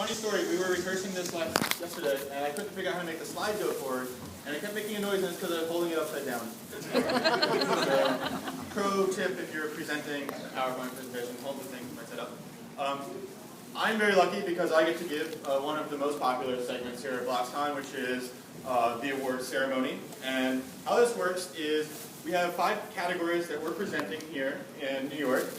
funny story. We were rehearsing this yesterday, and I couldn't figure out how to make the slide go forward, and it kept making a noise, and it's because I was holding it upside down. So, pro tip if you're presenting a PowerPoint presentation, hold the thing right side up. I'm very lucky because I get to give one of the most popular segments here at BLOXcon, which is the awards ceremony. And how this works is we have 5 categories that we're presenting here in New York.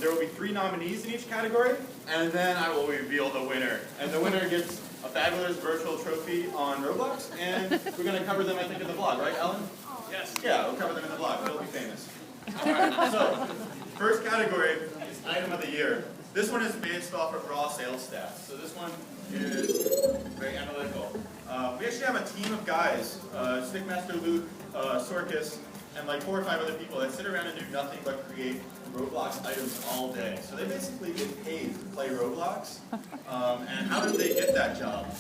There will be 3 nominees in each category, and then I will reveal the winner. And the winner gets a fabulous virtual trophy on Roblox, and we're going to cover them, I think, in the vlog, right, Ellen? Yes. Yeah, we'll cover them in the vlog. They'll be famous. All right, so first category is Item of the Year. This one is based off of raw sales stats. So this one is very analytical. We actually have a team of guys, Stickmaster Luke, Sorkis, and like 4 or 5 other people that sit around and do nothing but create Roblox items all day. So they basically get paid to play Roblox. And how did they get that job?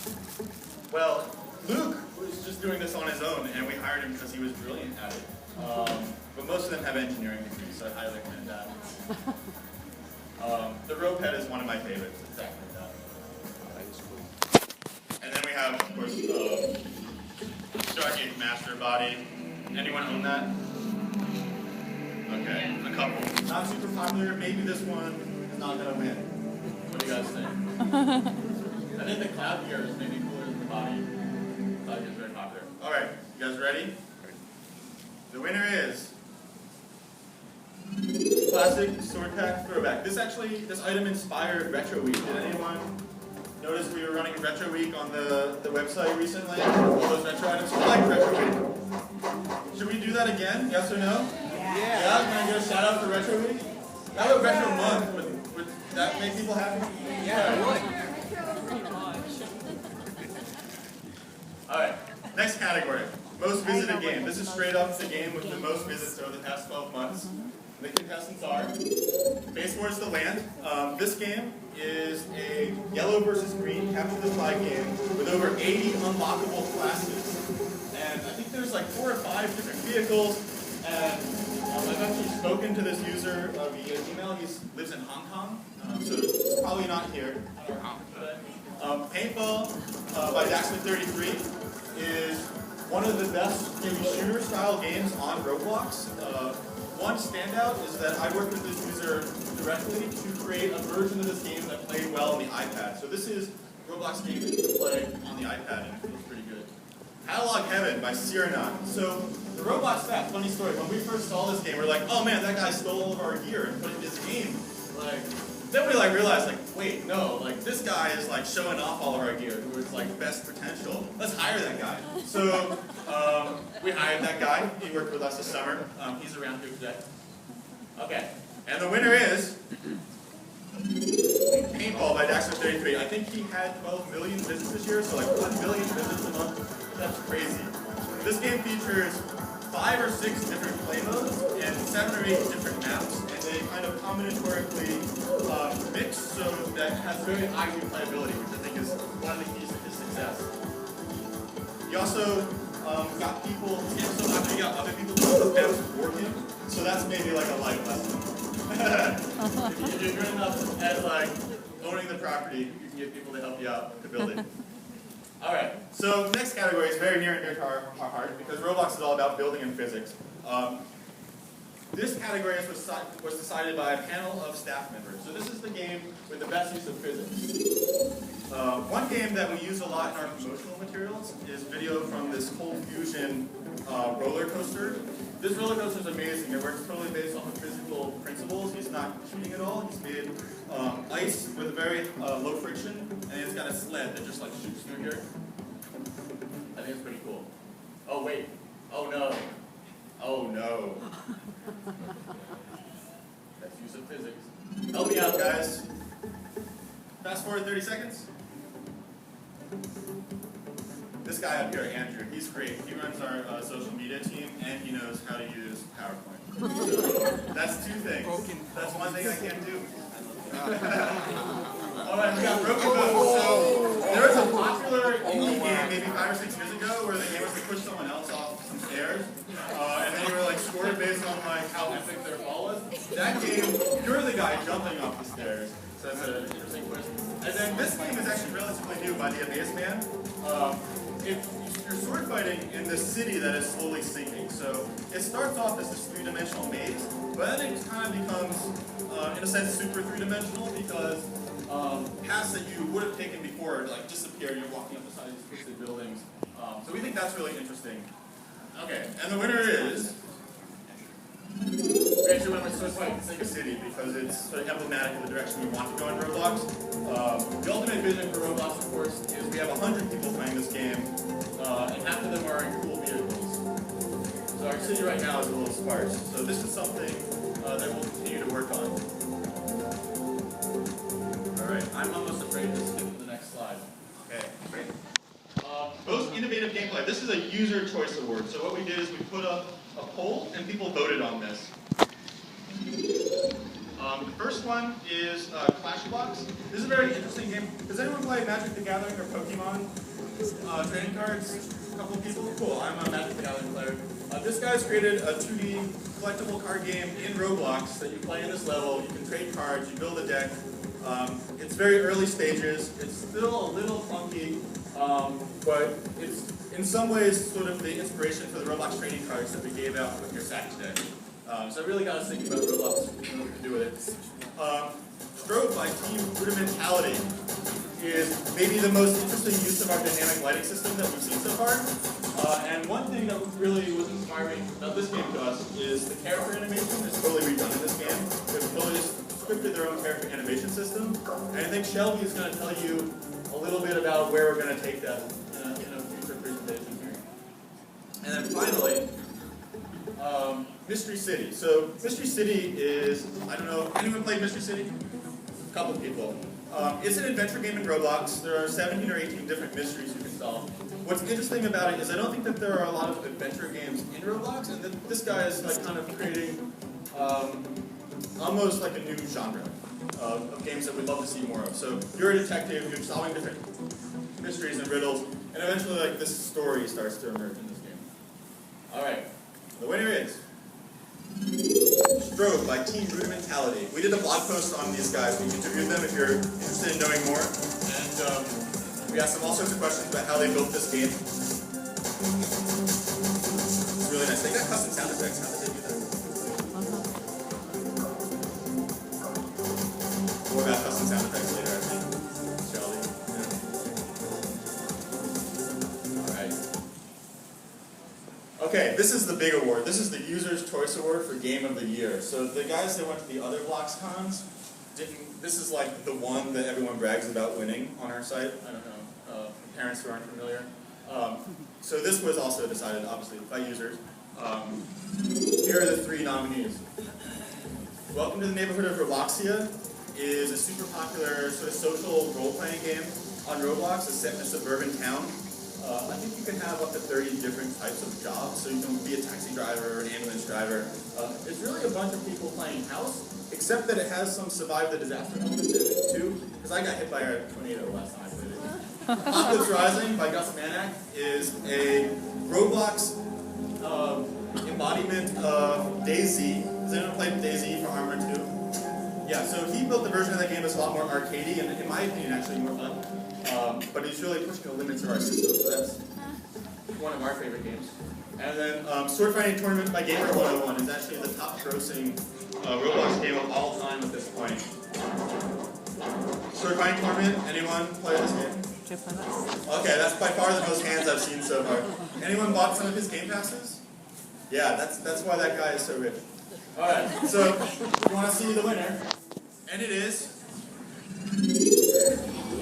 Well, Luke was just doing this on his own, and we hired him because he was brilliant at it. But most of them have engineering degrees, so I highly recommend that. The rope head is one of my favorites, exactly like that. And then we have, of course, Stargate Master Body. Anyone own that? Okay, a couple. Not super popular. Maybe this one is not going to win. What do you guys think? I think the cloud gear is maybe cooler than the body. Cloud gear is very popular. All right, you guys ready? The winner is Classic Sword Pack Throwback. This item inspired Retro Week. Did anyone notice we were running Retro Week on the website recently? All those retro items. Who like Retro Week? Should we do that again? Yes or no? Yeah. Can I get a shout out for Retro Week? How about Retro Month? Would that make people happy? Yeah, it would. Alright, next category. Most visited game. This is straight up the game with the most visits over the past 12 months. The contestants are Base Wars the Land. This game is a yellow versus green capture the flag game with over 80 unlockable classes. And I think there's like 4 or 5 different vehicles. And I've actually spoken to this user via email. He lives in Hong Kong, so he's probably not here. Paintball by Daxman33 is one of the best maybe shooter style games on Roblox. One standout is that I worked with this user directly to create a version of this game that played well on the iPad. So this is Roblox game that you can play on the iPad, and it feels pretty good. Catalog Heaven by Cyranon. So the Roblox stats, funny story, when we first saw this game, we were like, oh man, that guy stole all of our gear and put it in his game. Then we realized, wait, no, this guy is showing off all of our gear, who is best potential. Let's hire that guy. So we hired that guy. He worked with us this summer. He's around here today. Okay, and the winner is Paintball by Daxter33. I think he had 12 million visits this year, so 1 million visits a month. That's crazy. This game features 5 or 6 different play modes and 7 or 8 different maps, and they kind of combinatorically mix so that it has very high replayability, which I think is one of the keys to his success. He also got people, so after he got other people to build his maps for him, so that's maybe a life lesson. If you're good enough at owning the property, you can get people to help you out to build it. Alright, so next category is very near and dear to our heart because Roblox is all about building and physics. This category was decided by a panel of staff members. So this is the game with the best use of physics. One game that we use a lot in our promotional materials is video from this Cold Fusion roller coaster. This roller coaster is amazing. It works totally based off of physical principles. He's not shooting at all. He's made ice with very low friction, and it's got a sled that just shoots through here. I think it's pretty cool. Oh wait. Oh no. Oh no. That's use of physics. Help me out, guys. Fast forward 30 seconds. This guy up here, Andrew, he's great. He runs our social media team, and he knows how to use PowerPoint. So that's 2 things. That's one thing I can't do. Alright, we got Broken Bones. So there was a popular indie game maybe 5 or 6 years ago where the game was to push someone else off some stairs, and then you were scored based on how epic their fall was. That game, you're the guy jumping off the stairs. So that's an interesting question. And then this game is actually relatively new by the Amaze Man. You're sword fighting in this city that is slowly sinking. So it starts off as this three-dimensional maze, but then it kind of becomes, in a sense, super three-dimensional because paths that you would have taken before like disappear. You're walking up the side of these twisted buildings. So we think that's really interesting. Okay, and the winner is. We actually went with Swiss Fight Sink a City because it's sort of emblematic of the direction we want to go in Roblox. The ultimate vision for Roblox, of course, is we have 100 people playing this game, and half of them are in cool vehicles. So our city right now is a little sparse. So this is something that we'll continue to work on. All right, I'm almost afraid to skip to the next slide. Okay, great. Most innovative gameplay. This is a user choice award. So what we did is we put up a poll and people voted on this. The first one is Clash Blocks. This is a very interesting game. Does anyone play Magic the Gathering or Pokemon? Trading cards? A couple of people? Cool, I'm a Magic the Gathering player. This guy's created a 2D collectible card game in Roblox that you play in this level. You can trade cards, you build a deck. It's very early stages. It's still a little clunky, but it's in some ways sort of the inspiration for the Roblox trading cards that we gave out with your sack today. So it really got us thinking about Roblox and what we can do with it. Strobe by Team Rudimentality is maybe the most interesting use of our dynamic lighting system that we've seen so far. And one thing that really was inspiring about this game to us is the character animation is totally redone in this game. They've totally scripted their own character animation system. And I think Shelby is going to tell you a little bit about where we're going to take that in a future presentation here. And then finally, Mystery City. So Mystery City is, I don't know, anyone played Mystery City? A couple of people. It's an adventure game in Roblox. There are 17 or 18 different mysteries you can solve. What's interesting about it is I don't think that there are a lot of adventure games in Roblox, and this guy is like kind of creating almost like a new genre of games that we'd love to see more of. So you're a detective, you're solving different mysteries and riddles, and eventually like this story starts to emerge in this game. All right, the winner is Strobe by Team Rudimentality. We did a blog post on these guys. We interviewed them if you're interested in knowing more. And we asked them all sorts of questions about how they built this game. It's really nice. They got custom sound effects. How did they do that? More about custom sound effects later, I think. Shelby. Yeah. All right. Okay, this is the big award. This is the User's Choice Award for Game of the Year. So the guys that went to the other BLOXcons didn't. This is like the one that everyone brags about winning on our site. I don't know, parents who aren't familiar. So this was also decided, obviously, by users. Here are the three nominees. Welcome to the Neighborhood of Robloxia is a super popular sort of social role-playing game on Roblox. It's set in a suburban town. I think you can have up to 30 different types of jobs. So you can be a taxi driver, an ambulance driver. It's really a bunch of people playing house, except that it has some survive the disaster elements in it too. Because I got hit by a tornado last time I played it. Apocalypse Rising by Gus Manak is a Roblox embodiment of DayZ. Has anyone played DayZ for Armor 2? Yeah, so he built the version of that game that's a lot more arcadey and, in my opinion, actually more fun. But he's really pushing the limits of our system, so that's one of our favorite games. And then Sword Fighting Tournament by Gamer 101 is actually the top grossing Roblox game of all time at this point. Sword Fighting Tournament, anyone play this game? Okay, that's by far the most hands I've seen so far. Anyone bought some of his game passes? Yeah, that's why that guy is so rich. Alright, so you want to see the winner, and it is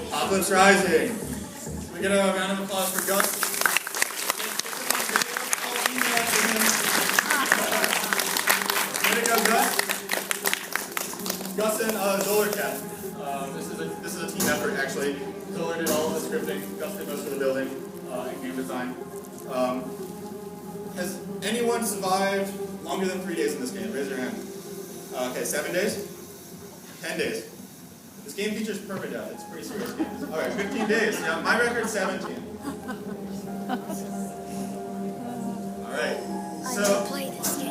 Apocalypse Rising. We get a round of applause for Gus. Way to go, Gus. Gus and Zolarcat. This is a team effort, actually. Zolar did all of the scripting. Gus did most of the building and game design. Has anyone survived longer than 3 days in this game? Raise your hand. Okay, 7 days? 10 days. This game features permadeath. It's a pretty serious game. Alright, 15 days. Yeah, my record's 17. Alright, so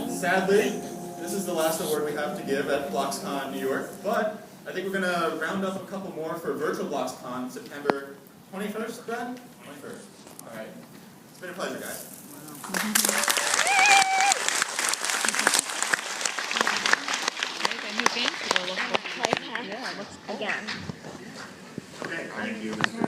sadly, this is the last award we have to give at BLOXcon New York, but I think we're going to round up a couple more for virtual BLOXcon, September 21st, Brad? 21st. All right. It's been a pleasure, guys. Again. Okay, thank you, Mr.